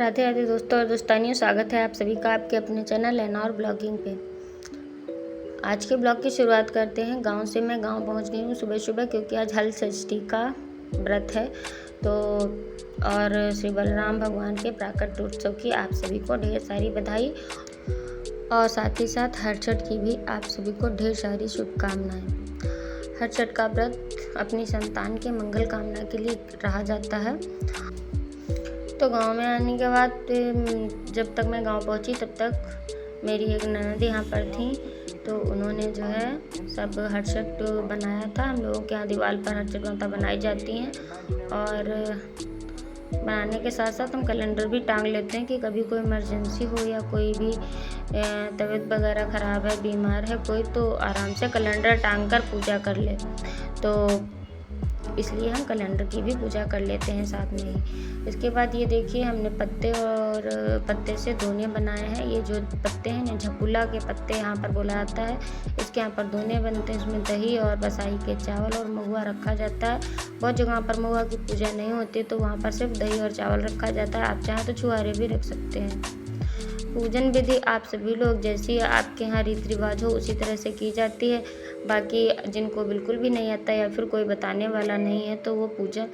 राधे राधे दोस्तों और दोस्तानियों, स्वागत है आप सभी का आपके अपने चैनल एनॉर ब्लॉगिंग पे। आज के ब्लॉग की शुरुआत करते हैं गांव से। मैं गांव पहुंच गई हूं सुबह सुबह, क्योंकि आज हल षष्ठी का व्रत है तो और श्री बलराम भगवान के प्राकट उत्सव की आप सभी को ढेर सारी बधाई और साथ ही साथ हरछठ की भी आप सभी को ढेर सारी शुभकामनाएं। हरछठ का व्रत अपनी संतान के मंगल कामना के लिए रहा जाता है। तो गांव में आने के बाद जब तक मैं गांव पहुंची तब तक मेरी एक ननद यहाँ पर थी, तो उन्होंने जो है सब हरछठ बनाया था। हम लोगों के यहाँ दीवार पर हरछठ माता बनाई जाती हैं और बनाने के साथ साथ हम कैलेंडर भी टांग लेते हैं कि कभी कोई इमरजेंसी हो या कोई भी तबीयत वगैरह ख़राब है, बीमार है कोई, तो आराम से कैलेंडर टांग कर पूजा कर ले। तो इसलिए हम कैलेंडर की भी पूजा कर लेते हैं साथ में ही। इसके बाद ये देखिए, हमने पत्ते से दोने बनाए हैं। ये जो पत्ते हैं, झपुला के पत्ते यहाँ पर बोला जाता है। इसके यहाँ पर दोने बनते हैं। इसमें दही और बसाई के चावल और महुआ रखा जाता है। बहुत जगह पर महुआ की पूजा नहीं होती, तो वहाँ पर सिर्फ दही और चावल रखा जाता है। आप चाहें तो छुहारे भी रख सकते हैं। पूजन विधि आप सभी लोग जैसी आपके यहाँ रीति रिवाज हो उसी तरह से की जाती है। बाकी जिनको बिल्कुल भी नहीं आता या फिर कोई बताने वाला नहीं है, तो वो पूजा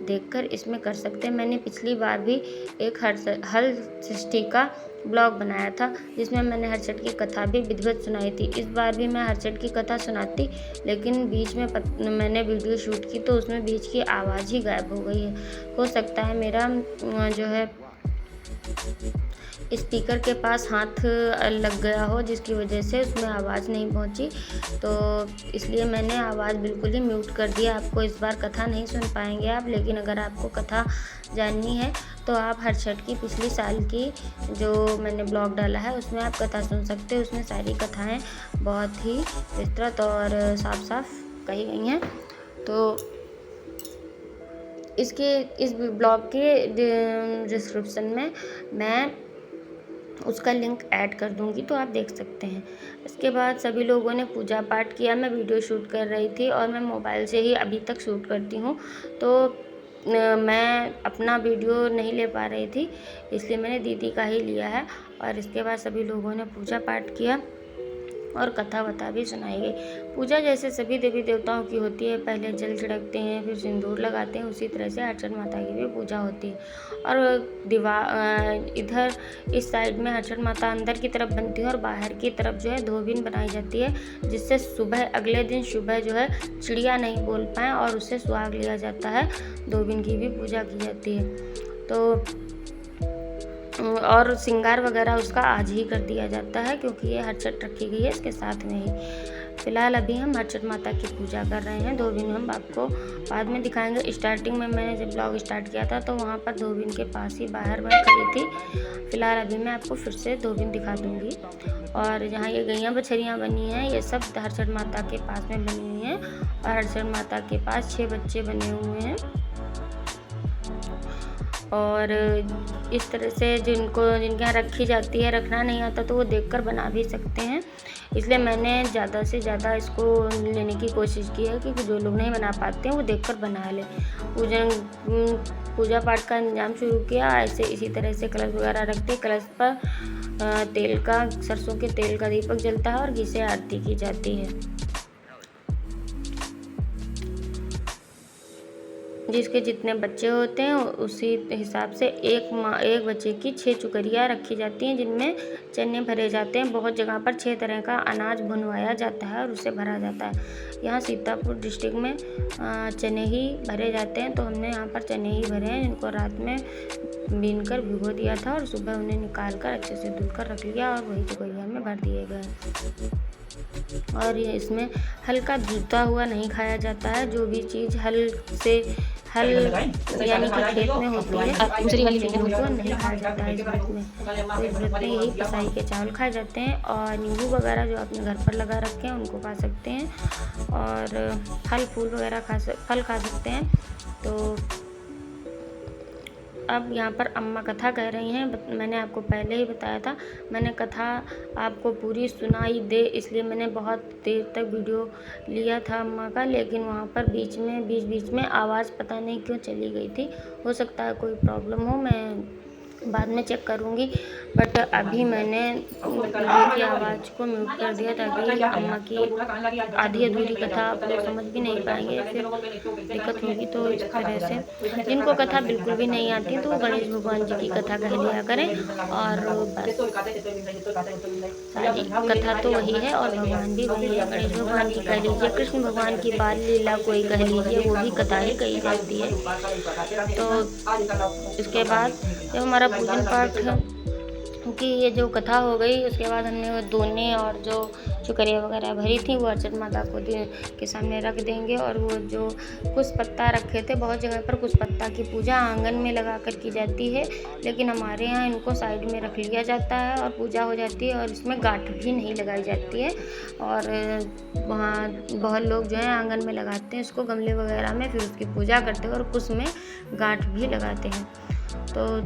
देखकर इसमें कर सकते हैं। मैंने पिछली बार भी एक हल षष्ठी का ब्लॉग बनाया था, जिसमें मैंने हरछठ की कथा भी विधिवत सुनाई थी। इस बार भी मैं हरछठ की कथा सुनाती, लेकिन बीच में मैंने वीडियो शूट की तो उसमें बीच की आवाज़ ही गायब हो गई है। हो सकता है मेरा जो है स्पीकर के पास हाथ लग गया हो, जिसकी वजह से उसमें आवाज़ नहीं पहुंची। तो इसलिए मैंने आवाज़ बिल्कुल ही म्यूट कर दिया। आपको इस बार कथा नहीं सुन पाएंगे आप, लेकिन अगर आपको कथा जाननी है तो आप हरछठ की पिछली साल की जो मैंने ब्लॉग डाला है उसमें आप कथा सुन सकते हो। उसमें सारी कथाएँ बहुत ही विस्तृत और साफ साफ कही गई हैं। तो इस ब्लॉग के डिस्क्रिप्शन में मैं उसका लिंक ऐड कर दूंगी, तो आप देख सकते हैं। इसके बाद सभी लोगों ने पूजा पाठ किया। मैं वीडियो शूट कर रही थी और मैं मोबाइल से ही अभी तक शूट करती हूँ, तो मैं अपना वीडियो नहीं ले पा रही थी, इसलिए मैंने दीदी का ही लिया है। और इसके बाद सभी लोगों ने पूजा पाठ किया और कथा वथा भी सुनाई गई। पूजा जैसे सभी देवी देवताओं की होती है, पहले जल छिड़कते हैं, फिर सिंदूर लगाते हैं, उसी तरह से हरछठ माता की भी पूजा होती है। और इधर इस साइड में हरछठ माता अंदर की तरफ बनती है और बाहर की तरफ जो है धोबिन बनाई जाती है, जिससे सुबह अगले दिन सुबह जो है चिड़िया नहीं बोल पाएँ और उससे सुहाग लिया जाता है। धोबिन की भी पूजा की जाती है। तो और श्रृंगार वगैरह उसका आज ही कर दिया जाता है, क्योंकि ये हरछठ रखी गई है इसके साथ में ही। फिलहाल अभी हम हरछठ माता की पूजा कर रहे हैं। धोबिन हम आपको बाद में दिखाएंगे। स्टार्टिंग में मैंने जब ब्लॉग स्टार्ट किया था तो वहाँ पर धोबिन के पास ही बाहर मैं खड़ी थी। फिलहाल अभी मैं आपको फिर से धोबिन दिखा दूँगी। और जहाँ ये गैया बछरियाँ बनी हैं, ये सब हरछठ माता के पास में बनी हुई हैं। और हरछठ माता के पास 6 बच्चे बने हुए हैं। और इस तरह से जिनके यहाँ रखी जाती है, रखना नहीं आता तो वो देखकर बना भी सकते हैं। इसलिए मैंने ज़्यादा से ज़्यादा इसको लेने की कोशिश की है कि जो लोग नहीं बना पाते हैं वो देखकर बना लें। पूजा पाठ का इंतजाम शुरू किया। ऐसे इसी तरह से कलश वगैरह रखते, कलश पर सरसों के तेल का दीपक जलता है और घी से आरती की जाती है। जिसके जितने बच्चे होते हैं उसी हिसाब से एक बच्चे की 6 चुकरियाँ रखी जाती हैं, जिनमें चने भरे जाते हैं। बहुत जगह पर 6 तरह का अनाज भुनवाया जाता है और उसे भरा जाता है। यहाँ सीतापुर डिस्ट्रिक्ट में चने ही भरे जाते हैं, तो हमने यहाँ पर चने ही भरे हैं, जिनको रात में बीनकर भिगो दिया था और सुबह उन्हें निकाल कर अच्छे से धुलकर रख लिया और वही चुकरिया में भर दिए गए। और ये इसमें हल्का धुलता हुआ नहीं खाया जाता है। जो भी चीज़ हल यानी कि खेत में होती है दूसरी वाली उनको नहीं खाया जाता है इस व्रत में। तो इस व्रत में यही पिसाई के चावल खाए जाते हैं और नींबू वगैरह जो अपने घर पर लगा रखे हैं उनको खा सकते हैं। और फल फूल वगैरह फल खा सकते हैं। तो अब यहाँ पर अम्मा कथा कह रही हैं। मैंने आपको पहले ही बताया था, मैंने कथा आपको पूरी सुनाई दे इसलिए मैंने बहुत देर तक वीडियो लिया था अम्मा का, लेकिन वहाँ पर बीच बीच में आवाज़ पता नहीं क्यों चली गई थी। हो सकता है कोई प्रॉब्लम हो, मैं बाद में चेक करूँगी, बट अभी मैंने वीडियो की आवाज़ को म्यूट कर दिया ताकि अम्मा की आधी अधूरी कथा आप लोग समझ भी नहीं पाएंगे, फिर दिक्कत होगी। तो इस तरह से जिनको कथा बिल्कुल भी नहीं आती तो गणेश भगवान जी की कथा कह लिया करें, और बस सारी कथा तो वही है और भगवान भी वही है। गणेश भगवान की कह लीजिए, कृष्ण भगवान की बाल लीला कोई कह लीजिए, वो भी कथा ही कही जाती है। तो इसके बाद जब हमारा पूजन पाठ की ये जो कथा हो गई, उसके बाद हमने वो दोने और जो चुकरिया वगैरह भरी थी वो अर्चन माता को के सामने रख देंगे। और वो जो कुछ पत्ता रखे थे, बहुत जगह पर कुछ पत्ता की पूजा आंगन में लगा कर की जाती है, लेकिन हमारे यहाँ इनको साइड में रख लिया जाता है और पूजा हो जाती है, और इसमें गांठ भी नहीं लगाई जाती है। और वहाँ बहुत लोग जो है आंगन में लगाते हैं इसको गमले वगैरह में, फिर उसकी पूजा करते हैं और कुछ में गांठ भी लगाते हैं। तो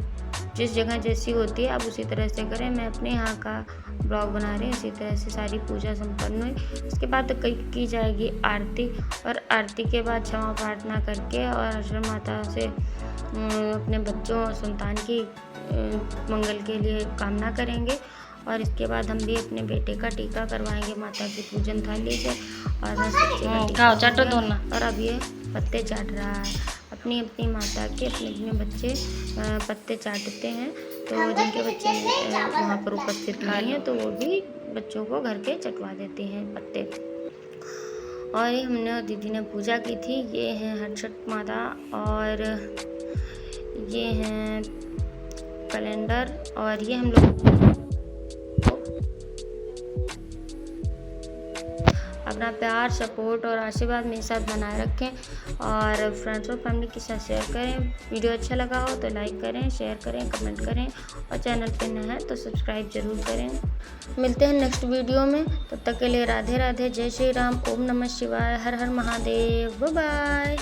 जिस जगह जैसी होती है आप उसी तरह से करें। मैं अपने यहाँ का ब्लॉग बना रही हूँ, इसी तरह से सारी पूजा संपन्न हुई। इसके बाद की जाएगी आरती, और आरती के बाद क्षमा प्रार्थना करके और अर्चन माता से अपने बच्चों और संतान की मंगल के लिए कामना करेंगे। और इसके बाद हम भी अपने बेटे का टीका करवाएंगे माता की पूजन थाली से। और अब ये पत्ते चाट रहा है, अपनी अपनी माता के अपने अपने बच्चे पत्ते चाटते हैं। तो जिनके बच्चे वहाँ पर उपस्थित नहीं हैं तो वो भी बच्चों को घर के चटवा देते हैं पत्ते। और ये हमने और दीदी ने पूजा की थी। ये हैं हर्षट माता और ये हैं कैलेंडर, और ये हम लोग अपना प्यार, सपोर्ट और आशीर्वाद मेरे साथ बनाए रखें, और फ्रेंड्स और फैमिली के साथ शेयर करें। वीडियो अच्छा लगा हो तो लाइक करें, शेयर करें, कमेंट करें, और चैनल पे नए हैं तो सब्सक्राइब जरूर करें। मिलते हैं नेक्स्ट वीडियो में, तब तक के लिए राधे राधे, जय श्री राम, ओम नमः शिवाय, हर हर महादेव, बाय बाय।